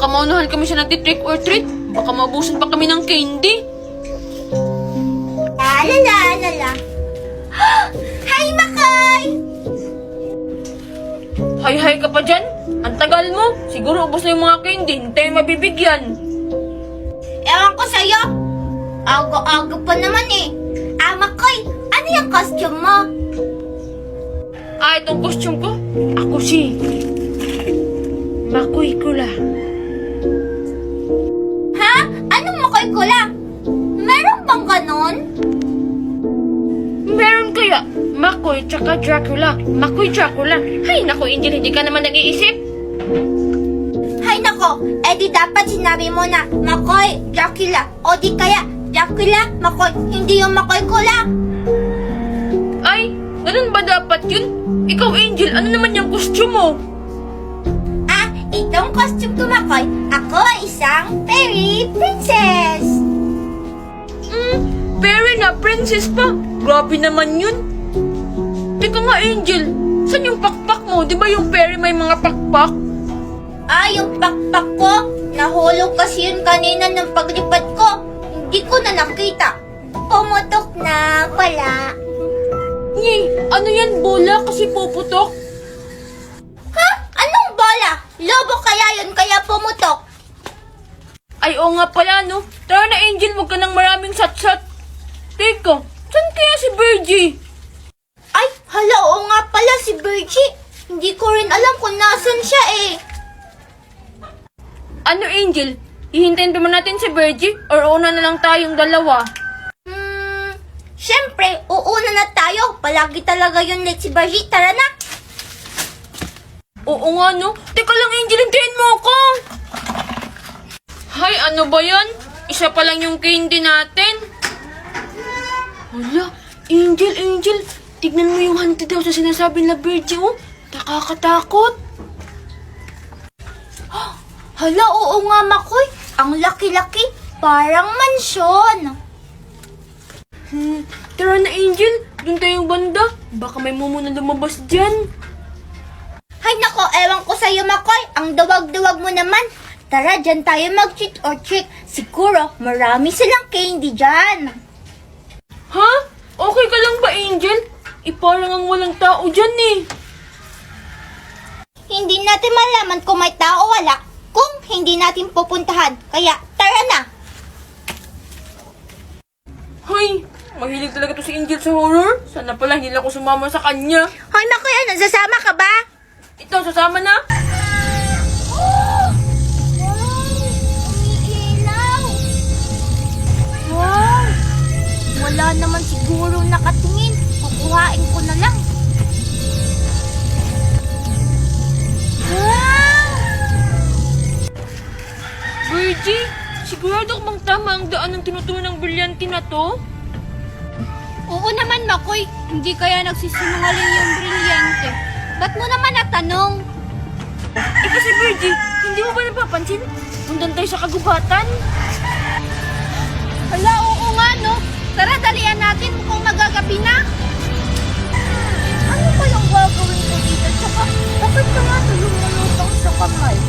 baka maunahan kami siya nagtitrick or treat. Baka maubusan pa kami ng candy. La la la la la. Hi, Makoy! Hay-hay ka pa dyan? Ang tagal mo. Siguro ubos na yung mga candy. Hindi tayo mabibigyan. Ewan ko sa'yo. Aga-aga pa naman eh. Makoy, ano yung costume mo? Itong costume ko? Ako si Makoy Kula. Ha? Anong Makoy Kula? Meron bang ganon? Meron kaya? Makoy tsaka Dracula. Makoy Dracula. Hay nako, Angel, hindi ka naman nag-iisip. Hay nako, di dapat sinabi mo na Makoy, Dracula. O di kaya, Dracula, Makoy, hindi yung Makoy Kula. Ay, ganun ba dapat yun? Ikaw, Angel, ano naman yung costume mo? Itong costume ko, Makoy, ako ay isang fairy princess. Fairy na princess pa. Grabe naman yun. Teka nga, Angel, saan yung pakpak mo? Di ba yung fairy may mga pakpak? Yung pakpak ko, nahulog kasi yun kanina ng paglipad ko. Hindi ko na nakita. Pumutok na pala. Ano yan, bola kasi puputok? Ha? Anong bola? Lobo kaya yun kaya pumutok? Ay, oo nga pala, no? Tara na, Angel, wag ka ng maraming sat-sat. Teka, saan kaya si Virgie? Ay, hala, oo nga pala si Virgie. Hindi ko rin alam kung nasan siya eh. Ano, Angel? Hihintayin pa man natin si Virgie or una na lang tayong dalawa? Siyempre, uuna na tayo. Palagi talaga yung late si Virgie. Tara na. Oo nga, no? Teka lang, Angel, hintayin mo ako! Hay, ano ba yan? Isa pa lang yung candy natin. Hala, Angel, tignan mo yung hunted daw sa sinasabi na Virgie, oh. Nakakatakot. Hala, oo nga, Makoy. Ang laki-laki. Parang mansyon. Tara na, Angel. Doon tayong banda. Baka may mumu na lumabas dyan. Hay nako, ewan ko sa'yo, Makoy. Ang duwag-duwag mo naman. Tara, dyan tayo mag-treat or trick. Siguro, marami silang candy dyan. Ha? Okay ka lang ba, Angel? Parang ang walang tao dyan eh. Hindi natin malaman kung may tao o wala kung hindi natin pupuntahan. Kaya, tara na. Hay, mahilig talaga to si Angel sa horror. Sana pala hindi lang ako sumama sa kanya. Hoy, Makoy, sasama ka ba? Ito, sasama na. Umiilaw. Wow. Wala naman siguro nakatingin. Kukuhain ko na lang. Wow. Virgie, sigurado ka bang tama ang daan ng tinuturo ng brilyante na to? Oo naman, Makoy. Hindi kaya nagsisinungaling yung brilyante. Ba't mo naman natanong? Kasi Virgie, hindi mo ba napapansin? Pundan tayo sa kagubatan. Hala, oo nga, no? Tara, dalian natin kung magagabi na. Ano ba yung gagawin ko dito? Tsaka, bakit ka nga tulungan sa kamay?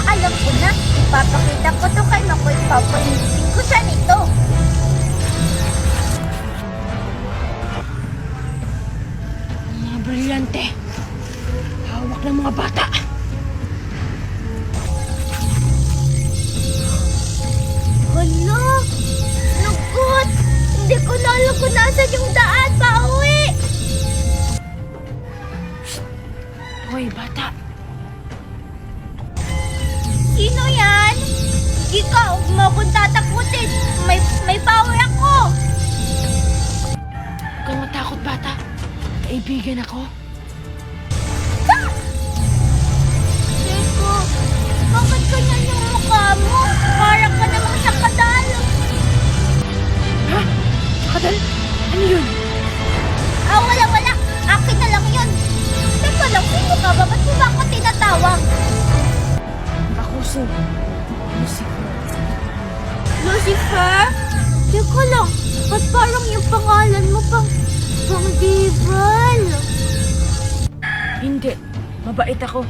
Alam ko na. Ipapakita ko to kay Makoy. Papainitin ko siya nito. Mga brilyante. Hawak ng mga bata. Hala! Lagot! Hindi ko na alam kung nasan yung daan. Pauwi! Hoy, bata. Sino yan? Ikaw, huwag mo akong tatakutin. May power ako. Huwag kang matakot, bata. Kaibigan ako. Teko, bakit ganyan yung mukha mo? Parang ka namang sakadal. Ha? Kadal? Ano yun? Wala. Akin na lang yun. Teka lang, sino ka ba? Ba't mo ba ako tinatawag? Ako si Lucifer. Lucifer? Teka lang, ba't parang yung pangalan mo pang devil? Hindi. Mabait ako.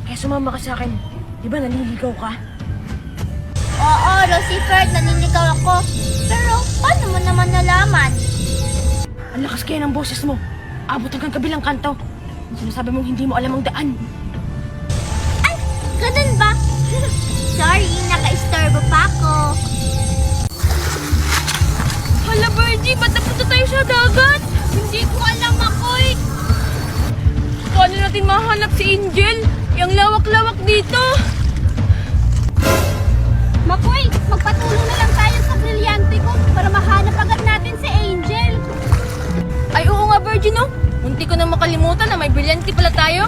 Kaya sumama ka sa akin. Di ba naliligaw ka? Oo, Lucifer, naniligaw ako. Pero paano mo naman nalaman? Ang lakas kaya ng boses mo. Abot hanggang kabilang kanto. Sinasabi mong hindi mo alam ang daan. Ay, ganun ba? Sorry, naka-istorbo pa ako. Hala, Virgie, ba't napunta tayo sa dagat? Hindi ko alam, Makoy. Paano natin mahanap si Angel? Yung lawak-lawak dito. Makoy, magpatulong na lang tayo sa brilyante ko para mahanap agad natin si Angel. Ay, oo nga, Virgie, no? Munti ko nang makalimutan na may brilyante pala tayo.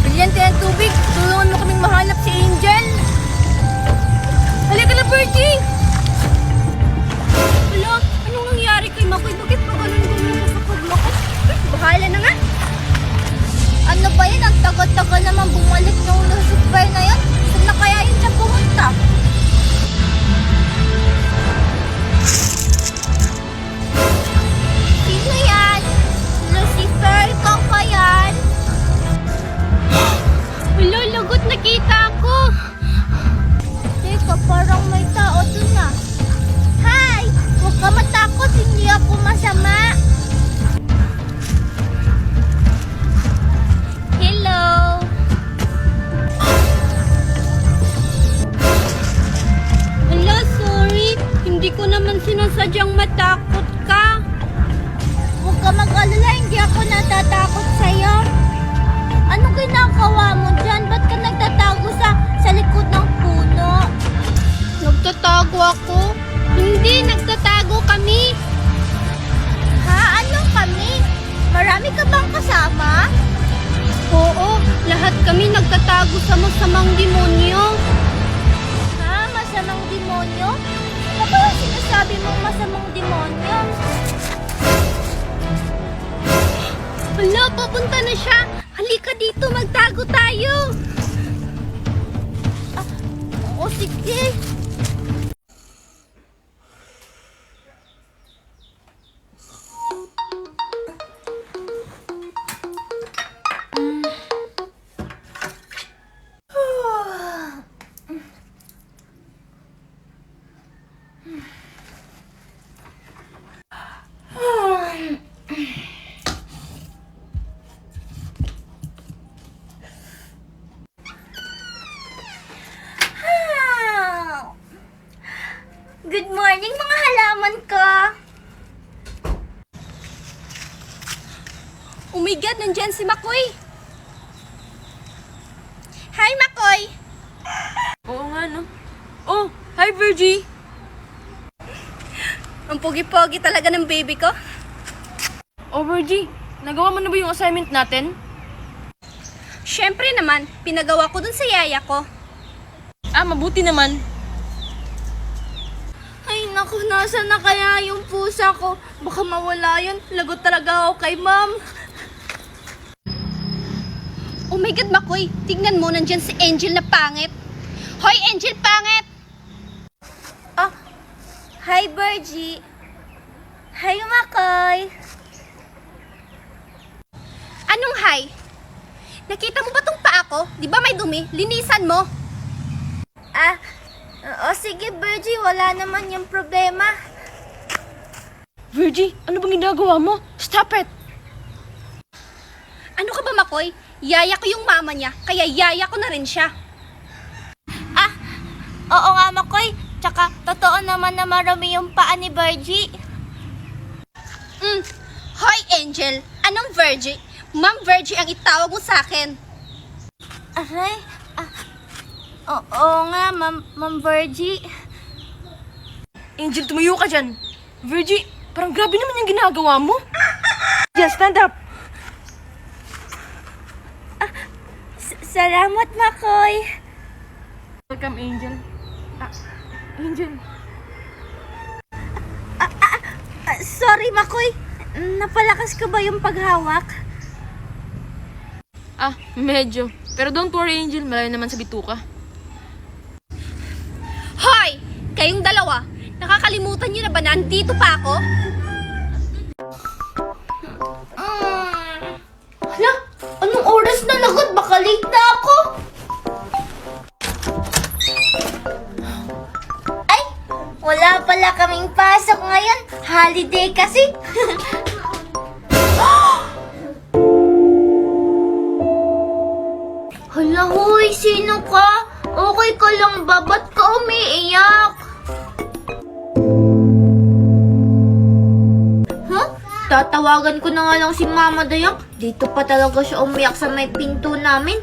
Brilyante ng tubig, tulungan mo kaming mahanap si Angel. Halika na, Virgie! Wala, anong nangyari kay Makoy? Bakit pa ganun-ganun siya sa paglaki? Bahala na nga. Ano ba yun? Ang tagal-tagal naman bumalik ng Lucifer na yun. Saan na kaya yun siya pumunta? Sino yan? Lucifer, ikaw pa yan? Wala, lagot, nakita ko. Teka, parang may tao dun na. Hi! Huwag ka matakot, hindi ako masama. Hello! Hello, sorry. Hindi ko naman sinasadyang matakot ka. Huwag ka mag-alala, hindi ako natatakot sa'yo. Anong ginagawa mo dyan? Ba't ka nagtatago sa likod ng puno? Nagtatago ako? Hindi, nagtatago kami. Ha? Anong kami? Marami ka bang kasama? Oo, lahat kami nagtatago sa masamang demonyo. Ha? Masamang demonyo? Ano ba yung sinasabi mong masamang demonyo? Hala, papunta na siya. Halika dito, magtago tayo. O sige. Good morning, mga halaman ko! Oh my God, nandyan si Makoy! Hi, Makoy! Oo nga, no? Oh, hi, Virgie! Ang pogi-pogi talaga ng baby ko. Oh, Virgie, nagawa mo na ba yung assignment natin? Siyempre naman, pinagawa ko dun sa yaya ko. Ah, mabuti naman. Ay naku, nasa na kaya yung pusa ko? Baka mawala yun. Lagot talaga ako kay ma'am. Oh my God, Makoy. Tingnan mo, nandyan si Angel na pangit. Hoy, Angel, pangit! Ah, hi, Virgie. Hi, Makoy. Anong hi? Nakita mo ba tong paa ko? Di ba may dumi? Linisan mo. Ah, o sige, Virgie, wala naman yung problema. Virgie, ano bang ginagawa mo? Stop it! Ano ka ba, Makoy? Yaya ko yung mama niya, kaya yaya ko na rin siya. Ah, oo nga, Makoy. Tsaka, totoo naman na marami yung paa ni Virgie. Hoy, Angel. Anong Virgie? Ma'am Virgie ang itawag mo sa akin. Aray, oo nga, Ma'am Virgie. Angel, tumayo ka dyan. Virgie, parang grabe naman yung ginagawa mo. Just stand up. Salamat, Makoy. Welcome, Angel. Angel. Sorry, Makoy. Napalakas ka ba yung paghawak? Medyo. Pero don't worry, Angel. Malayo naman sa bituka. Hoy! Kayong dalawa, nakakalimutan niyo na ba na andito pa ako? Hala, anong oras na lagot? Baka late na ako. Holiday kasi. Hala, hoy, sino ka? Okay ka lang ba? Ba't ka umiiyak? Huh? Tatawagan ko na nga lang si Mama Dayang. Dito pa talaga siya umiyak sa may pinto namin.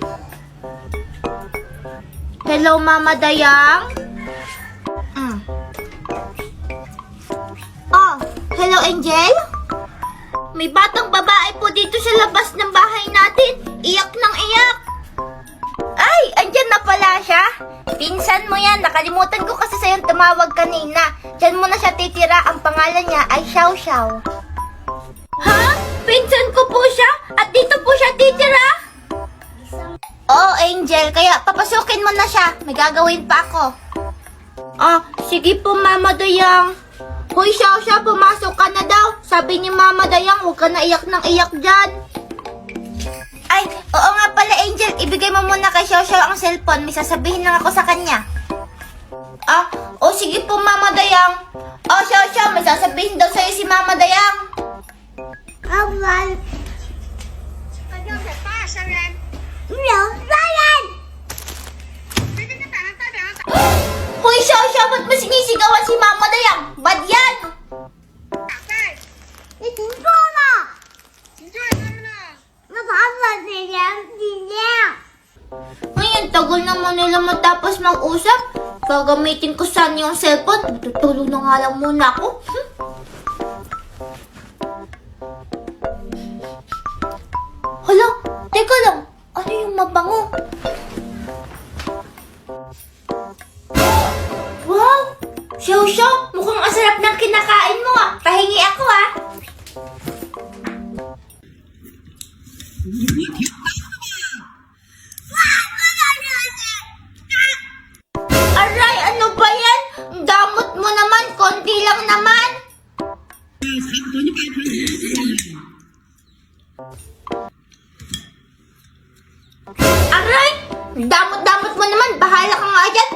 Hello, Mama Dayang? Oh, hello, Angel? May batang babae po dito sa labas ng bahay natin. Iyak ng iyak. Ay, andyan na pala siya. Pinsan mo yan. Nakalimutan ko kasi sa'yong tumawag kanina. Diyan mo na siya titira. Ang pangalan niya ay Xiao Xiao. Ha? Pinsan ko po siya? At dito po siya titira? Oo, Angel. Kaya papasukin mo na siya. May gagawin pa ako. Ah, sige po, Mama Dayang. Hoy, Xiao Xiao, pumasok ka na daw. Sabi ni Mama Dayang, huwag ka na iyak ng iyak dyan. Ay, oo nga pala, Angel. Ibigay mo muna kay Xiao Xiao ang cellphone. May sasabihin lang ako sa kanya. Ah, o sige po, Mama Dayang. Oh, Xiao Xiao, may sasabihin daw sa'yo si Mama Dayang. Awan. Hoy, Xiao Xiao, ba't mo sinisigawan si Mama Dayang? Bad yan! Ay, ang tagal naman nila matapos mag-usap. Gagamitin ko sana yung cellphone. Tutulog na nga lang muna ako. Hala, teka lang. Ano yung mabango? Wow! Xiao Xiao, mukhang asarap ng kinakain mo ah. Pahingi ako ah. Aray, ano ba yan? Damot mo naman, konti lang naman. Aray, damot-damot mo naman, bahala ka nga dyan.